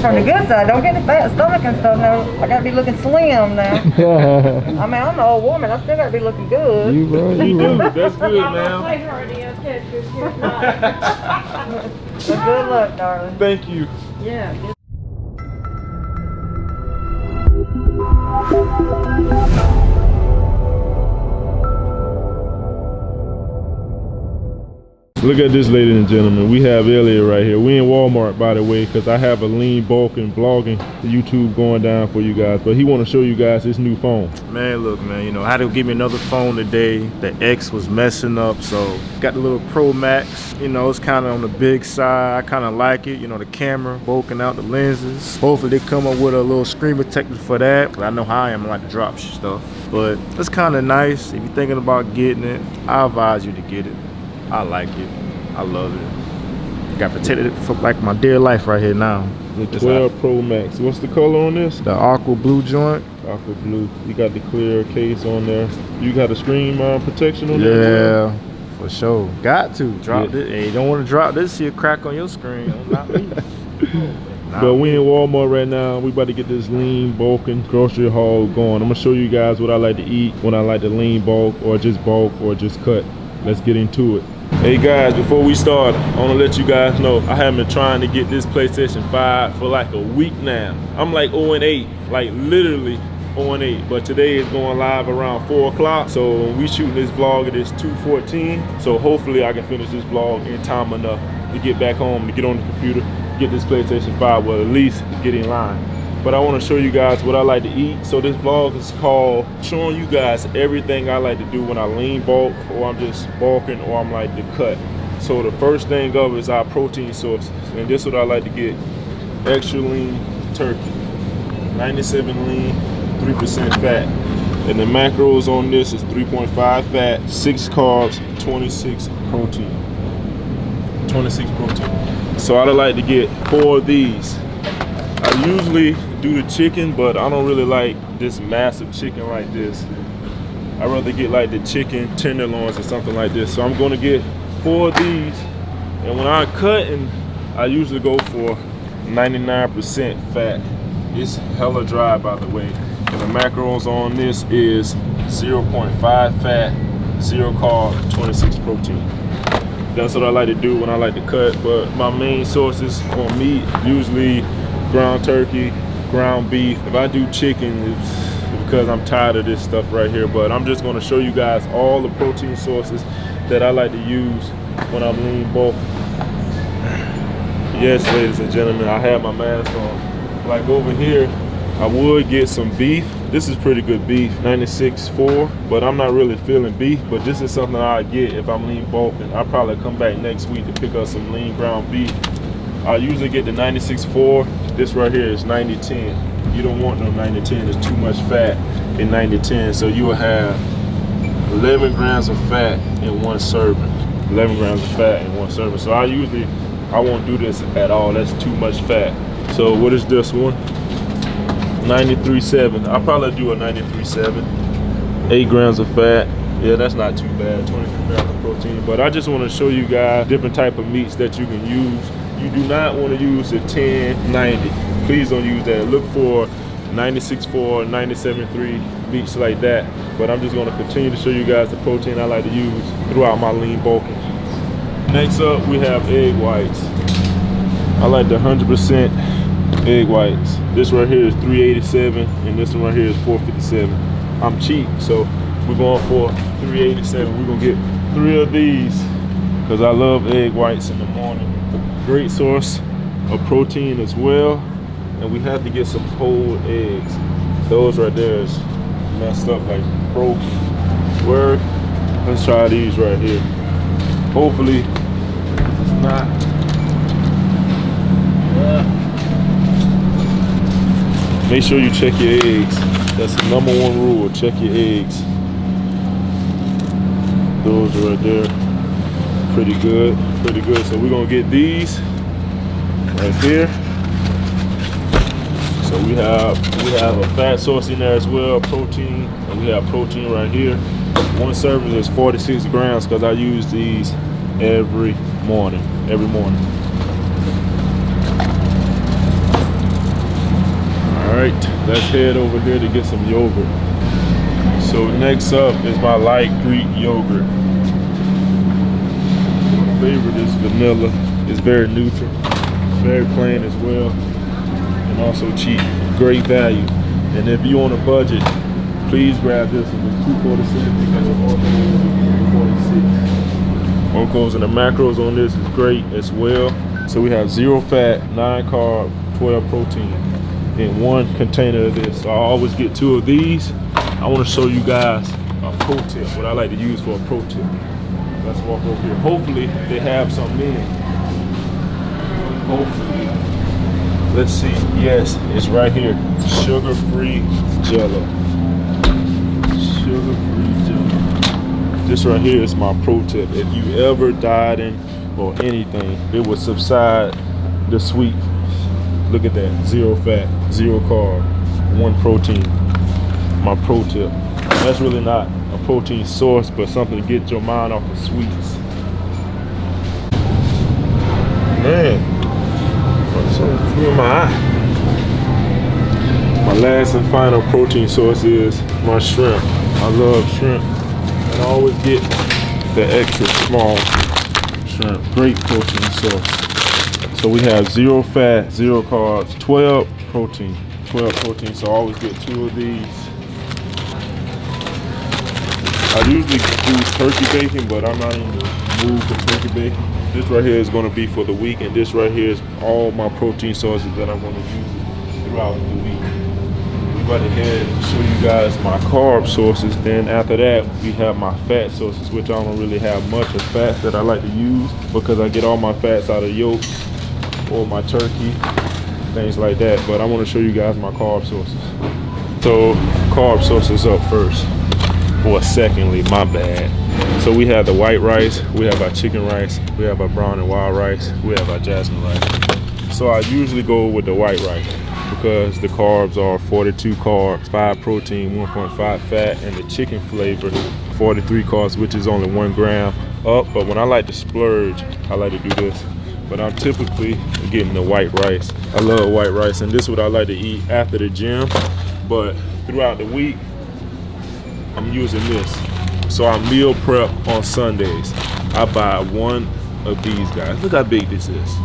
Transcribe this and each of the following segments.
from the good side. Don't get the fat stomach and stuff now. I gotta be looking slim now. I mean, I'm an old woman. I still gotta be looking good. You right, you do. That's good, man. So good luck, darling. Thank you. Yeah. Look at this, ladies and gentlemen. We have Elliot right here. We in Walmart, by the way, because I have a lean bulk and vlogging YouTube going down for you guys. But he want to show you guys his new phone. Man, look, man, you know, I had to give me another phone today. The X was messing up, so got the little Pro Max. You know, it's kind of on the big side. I kind of like it. You know, the camera, bulking out the lenses. Hopefully they come up with a little screen protector for that. 'Cause I know how I am, I like to drop stuff. But it's kind of nice. If you're thinking about getting it, I advise you to get it. I like it. I love it. Got protected for like my dear life right here now. The 12 Pro Max. What's the color on this? The aqua blue joint. Aqua blue. You got the clear case on there. You got a screen protection on there? Yeah, for sure. Got to drop it. Hey, you don't want to drop this. See a crack on your screen. Not me. But we in Walmart right now. We about to get this lean bulking grocery haul going. I'm gonna show you guys what I like to eat when I like to lean bulk or just cut. Let's get into it. Hey guys, before we start, I want to let you guys know I have been trying to get this PlayStation 5 for like a week now. I'm like 0-8, like literally 0-8, but today is going live around 4 o'clock. So we shooting this vlog, it is 2:14. So hopefully I can finish this vlog in time enough to get back home, to get on the computer, get this PlayStation 5, well at least get in line. But I want to show you guys what I like to eat. So this vlog is called showing you guys everything I like to do when I lean bulk, or I'm just bulking, or I'm like to cut. So the first thing of is our protein sources. And this is what I like to get. Extra lean turkey, 97 lean, 3% fat. And the macros on this is 3.5 fat, 6 carbs, 26 protein. 26 protein. So I like to get 4 of these. I usually do the chicken, but I don't really like this massive chicken like this. I'd rather get like the chicken tenderloins or something like this. So I'm gonna get 4 of these. And when I cut, and I usually go for 99% fat. It's hella dry, by the way. And the macros on this is 0.5 fat, 0 carb, 26 protein. That's what I like to do when I like to cut. But my main sources on meat, usually ground turkey, ground beef. If I do chicken, it's because I'm tired of this stuff right here. But I'm just going to show you guys all the protein sources that I like to use when I'm lean bulk. Yes, ladies and gentlemen, I have my mask on. Like over here, I would get some beef. This is pretty good beef, 96.4, but I'm not really feeling beef. But this is something I get if I'm lean bulking. I'll probably come back next week to pick up some lean ground beef. I usually get the 96.4. This right here is 90-10. You don't want no 90-10. There's too much fat in 90-10. So you will have 11 grams of fat in one serving. 11 grams of fat in one serving. So I won't do this at all. That's too much fat. So what is this one? 93.7. I'll probably do a 93.7. 8 grams of fat. Yeah, that's not too bad. 23 grams of protein. But I just want to show you guys different type of meats that you can use. You do not want to use a 10-90. Please don't use that. Look for 96.4, 97.3 meats like that. But I'm just going to continue to show you guys the protein I like to use throughout my lean bulking. Next up, we have egg whites. I like the 100% egg whites. This right here is 387, and this one right here is 457. I'm cheap, so we're going for 387. We're going to get 3 of these because I love egg whites in the morning. Great source of protein as well. And we have to get some whole eggs. Those right there is messed up, like broken. Word. Let's try these right here. Hopefully it's not. Make sure you check your eggs. That's the #1 rule. Check your eggs. Those right there. Pretty good. Pretty good. So we're gonna get these right here. So we have a fat source in there as well, protein, and we have protein right here. One serving is 46 grams because I use these every morning. right, let's head over here to get some yogurt. So next up is my light Greek yogurt. My favorite is vanilla. It's very neutral, very plain as well, and also cheap. Great value. And if you're on a budget, please grab this one. It's $2.46 because of $3.46. Oncos and the macros on this is great as well. So we have 0 fat, 9 carb, 12 protein in one container of this. So I always get 2 of these. I want to show you guys a pro tip, what I like to use for a pro tip. Let's walk over here. Hopefully they have some in. Hopefully. Let's see. Yes, it's right here. Sugar-free Jello. Sugar-free Jello. This right here is my pro tip. If you ever dieting or anything, it will subside the sweet. Look at that. 0 fat, 0 carb, 1 protein. My pro tip. That's really not a protein source, but something to get your mind off the sweets. Man, what's in my eye? My last and final protein source is my shrimp. I love shrimp, and I always get the extra small shrimp. Great protein source. So we have 0 fat, 0 carbs, 12 protein. 12 protein, so I always get 2 of these. I usually do turkey bacon, but I'm not in the mood for turkey bacon. This right here is going to be for the week, and this right here is all my protein sources that I'm going to use throughout the week. We're about to head and show you guys my carb sources. Then after that, we have my fat sources, which I don't really have much of fats that I like to use because I get all my fats out of yolks or my turkey, things like that. But I want to show you guys my carb sources. So carb sources up first. Or secondly, my bad. So we have the white rice, we have our chicken rice, we have our brown and wild rice, we have our jasmine rice. So I usually go with the white rice because the carbs are 42 carbs, 5 protein, 1.5 fat, and the chicken flavor, 43 carbs, which is only 1 gram up. But when I like to splurge, I like to do this. But I'm typically getting the white rice. I love white rice, and this is what I like to eat after the gym. But throughout the week, I'm using this. So I meal prep on Sundays. I buy 1 of these guys. Look how big this is.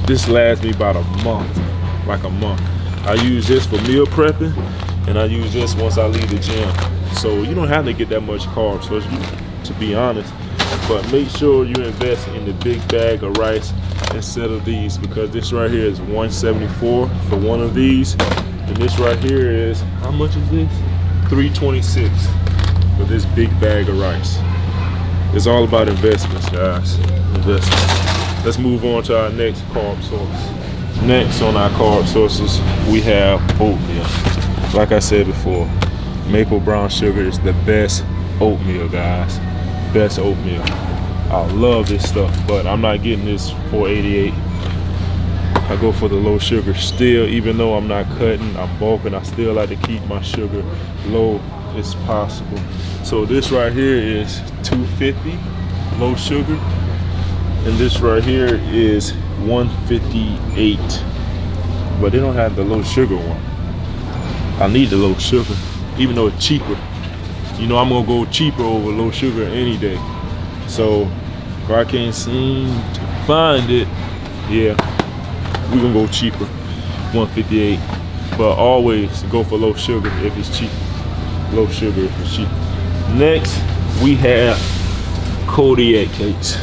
This lasts me about a month, like a month. I use this for meal prepping, and I use this once I leave the gym. So you don't have to get that much carbs, to be honest. But make sure you invest in the big bag of rice instead of these, because this right here is $174 for 1 of these. And this right here is, how much is this? $3.26 for this big bag of rice. It's all about investments, guys. Investments. Let's move on to our next carb source. Next on our carb sources, we have oatmeal. Like I said before, maple brown sugar is the best oatmeal, guys. Best oatmeal. I love this stuff, but I'm not getting this $4.88. I go for the low sugar still, even though I'm not cutting, I'm bulking, I still like to keep my sugar low as possible. So this right here is $2.50 low sugar, and this right here is $1.58. But they don't have the low sugar one. I need the low sugar, even though it's cheaper. You know, I'm gonna go cheaper over low sugar any day. So if I can't seem to find it, yeah, we're gonna go cheaper, $1.58. But always go for low sugar if it's cheap. Low sugar if it's cheap. Next, we have Kodiak Cakes.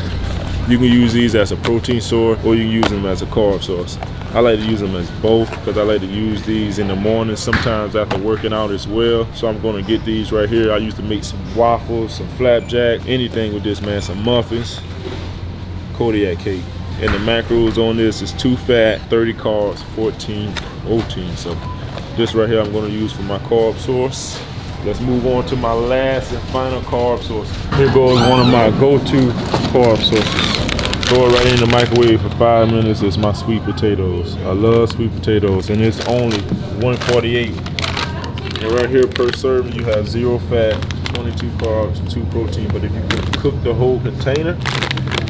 You can use these as a protein source, or you can use them as a carb source. I like to use them as both because I like to use these in the morning, sometimes after working out as well. So I'm gonna get these right here. I used to make some waffles, some flapjack, anything with this, man, some muffins. Kodiak cake. And the macros on this is 2 fat, 30 carbs, 14 protein. So this right here I'm gonna use for my carb source. Let's move on to my last and final carb source. Here goes one of my go-to carb sources. Throw it right in the microwave for 5 minutes. It's my sweet potatoes. I love sweet potatoes, and it's only $1.48. And right here per serving, you have 0 fat, 22 carbs, 2 protein. But if you cook the whole container,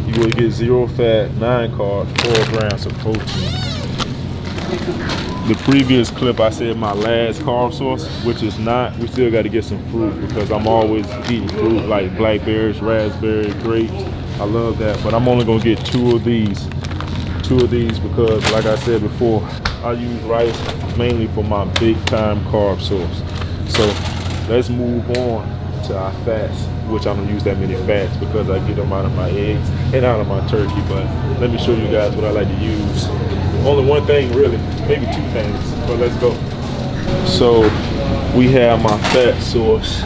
you will get 0 fat, 9 carbs, 4 grams of protein. The previous clip I said my last carb source, which is not. We still got to get some fruit because I'm always eating fruit like blackberries, raspberry, grapes. I love that, but I'm only gonna get two of these because like I said before, I use rice mainly for my big time carb source. So let's move on to our fats, which I don't use that many fats because I get them out of my eggs and out of my turkey. But let me show you guys what I like to use. Only one thing really, maybe two things, but let's go. So we have my fat source.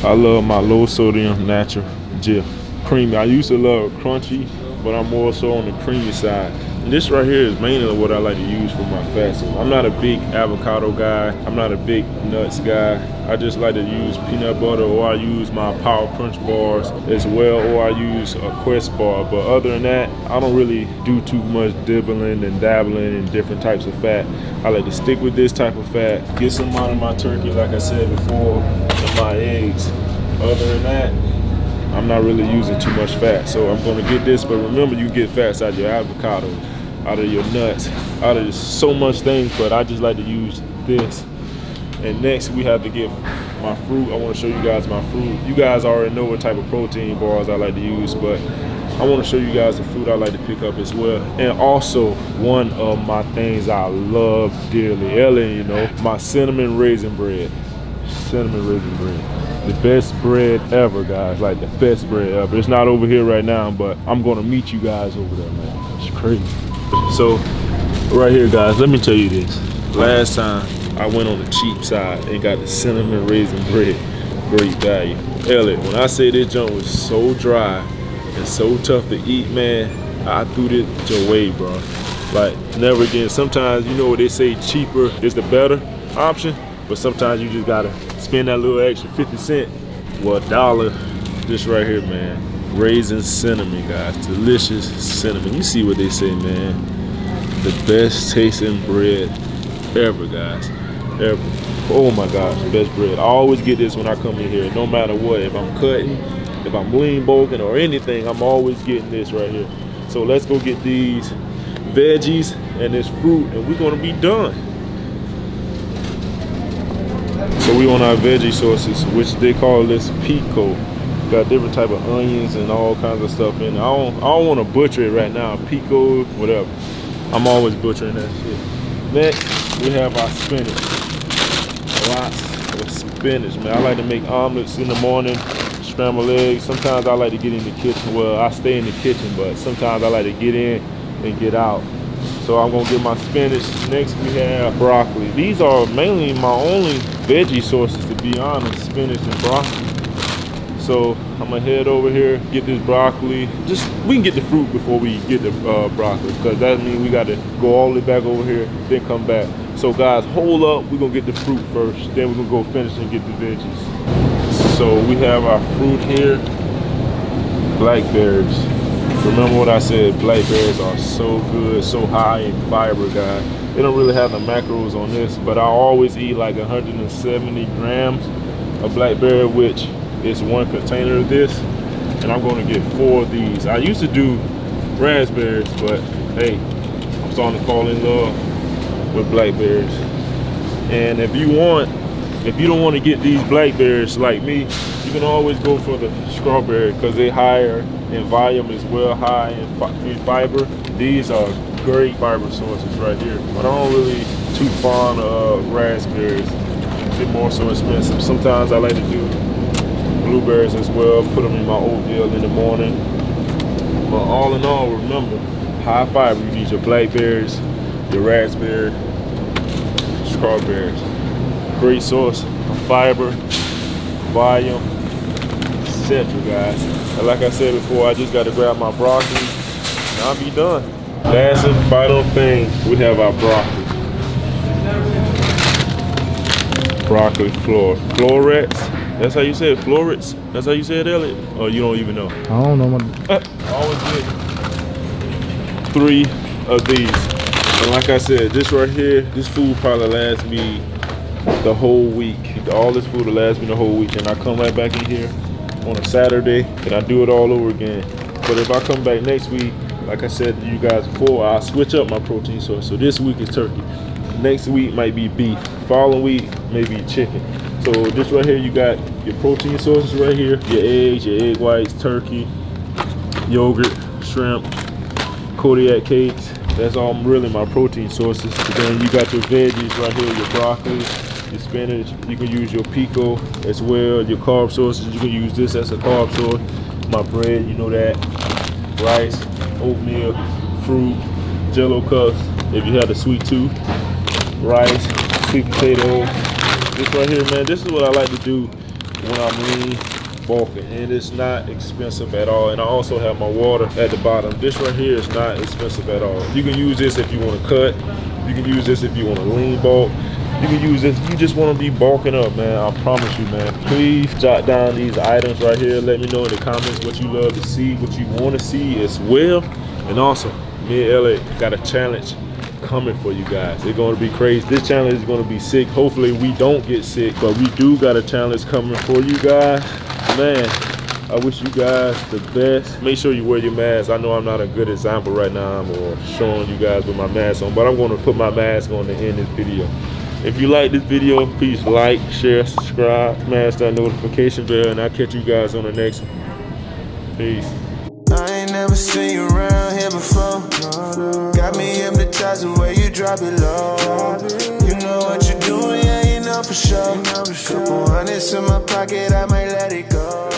I love my low sodium natural Jif creamy. I used to love crunchy, but I'm more so on the creamy side. And this right here is mainly what I like to use for my fat source. I'm not a big avocado guy. I'm not a big nuts guy. I just like to use peanut butter, or I use my Power Crunch bars as well, or I use a Quest bar. But other than that, I don't really do too much dibbling and dabbling in different types of fat. I like to stick with this type of fat, get some out of my turkey, like I said before, and my eggs. Other than that, I'm not really using too much fat. So I'm gonna get this, but remember, you get fats out of your avocado, out of your nuts, out of so much things, but I just like to use this. And next we have to get my fruit. I want to show you guys my fruit. You guys already know what type of protein bars I like to use, but I want to show you guys the fruit I like to pick up as well. And also one of my things I love dearly, Ellen, you know, my cinnamon raisin bread. Cinnamon raisin bread. The best bread ever, guys, like the best bread ever. It's not over here right now, but I'm gonna meet you guys over there, man. It's crazy. So right here, guys, let me tell you this. Last time I went on the cheap side and got the cinnamon raisin bread. Great value. Elliot, when I say this junk was so dry and so tough to eat, man, I threw it away, bro. Like, never again. Sometimes, you know what they say, cheaper is the better option, but sometimes you just gotta spend that little extra 50 cents, well, $1, this right here, man. Raisin cinnamon, guys. Delicious cinnamon. You see what they say, man. The best tasting bread ever, guys. Ever. Oh my gosh, best bread. I always get this when I come in here, no matter what. If I'm cutting, if I'm lean bulking or anything, I'm always getting this right here. So let's go get these veggies and this fruit, and we're gonna be done. So we on our veggie sauces, which they call this pico. Got different type of onions and all kinds of stuff in it. I don't want to butcher it right now. Pico, whatever. I'm always butchering that shit. Next, we have our spinach. Lots of spinach, man. I like to make omelets in the morning, scrambled eggs. Sometimes I like to get in the kitchen. Well, I stay in the kitchen, but sometimes I like to get in and get out. So I'm gonna get my spinach. Next we have broccoli. These are mainly my only veggie sources, to be honest, spinach and broccoli. So I'm gonna head over here, get this broccoli. We can get the fruit before we get the broccoli, because that means we gotta go all the way back over here, then come back. So guys, hold up, we're gonna get the fruit first, then we're gonna go finish and get the veggies. So we have our fruit here, blackberries. Remember what I said, blackberries are so good, so high in fiber, guys. They don't really have the macros on this, but I always eat like 170 grams of blackberry, which is one container of this, and I'm going to get 4 of these. I used to do raspberries, but hey, I'm starting to fall in love with blackberries. And if you don't want to get these blackberries like me, you can always go for the strawberry, because they're higher in volume as well, high in fiber. These are great fiber sources right here, but I don't really too fond of raspberries. They're more so expensive. Sometimes I like to do blueberries as well, put them in my oatmeal in the morning. But all in all, remember, high fiber. You need your blackberries, your raspberry, strawberries. Great source of fiber, volume, etc., guys. And like I said before, I just got to grab my broccoli and I'll be done. Last and final thing, we have our broccoli. Broccoli florets. That's how you say it, florets? That's how you say it, Elliot? Or you don't even know? I don't know. I always get 3 of these. And like I said, this right here, this food probably lasts me the whole week. All this food will last me the whole week. And I come right back in here on a Saturday and I do it all over again. But if I come back next week, like I said to you guys before, I'll switch up my protein source. So this week is turkey. Next week might be beef. Following week, maybe chicken. So this right here, you got your protein sources right here. Your eggs, your egg whites, turkey, yogurt, shrimp, Kodiak Cakes. That's all really my protein sources. But then you got your veggies right here, your broccoli, your spinach. You can use your pico as well. Your carb sources, you can use this as a carb source. My bread, you know that. Rice, oatmeal, fruit, jello cups if you have the sweet tooth. Rice, sweet potato. This right here, man, this is what I like to do when I'm lean bulking, and it's not expensive at all. And I also have my water at the bottom. This right here is not expensive at all. You can use this if you want to cut. You can use this if you want to lean bulk. You can use this if you just want to be bulking up, man. I promise you, man. Please jot down these items right here. Let me know in the comments what you love to see, what you want to see as well. And also, me and Elliot got a challenge coming for you guys. It's going to be crazy. This challenge is going to be sick. Hopefully we don't get sick, but we do got a challenge coming for you guys. Man, I wish you guys the best. Make sure you wear your mask. I know I'm not a good example right now or showing you guys with my mask on, but I'm going to put my mask on to end this video. If you like this video, please like, share, subscribe, smash that notification bell, and I'll catch you guys on the next one. Peace. I ain't never seen you around here before. Got me hypnotized the way you drop it low. You know what you're doing, yeah, you know for sure. Couple hundreds in my pocket, I might let it go.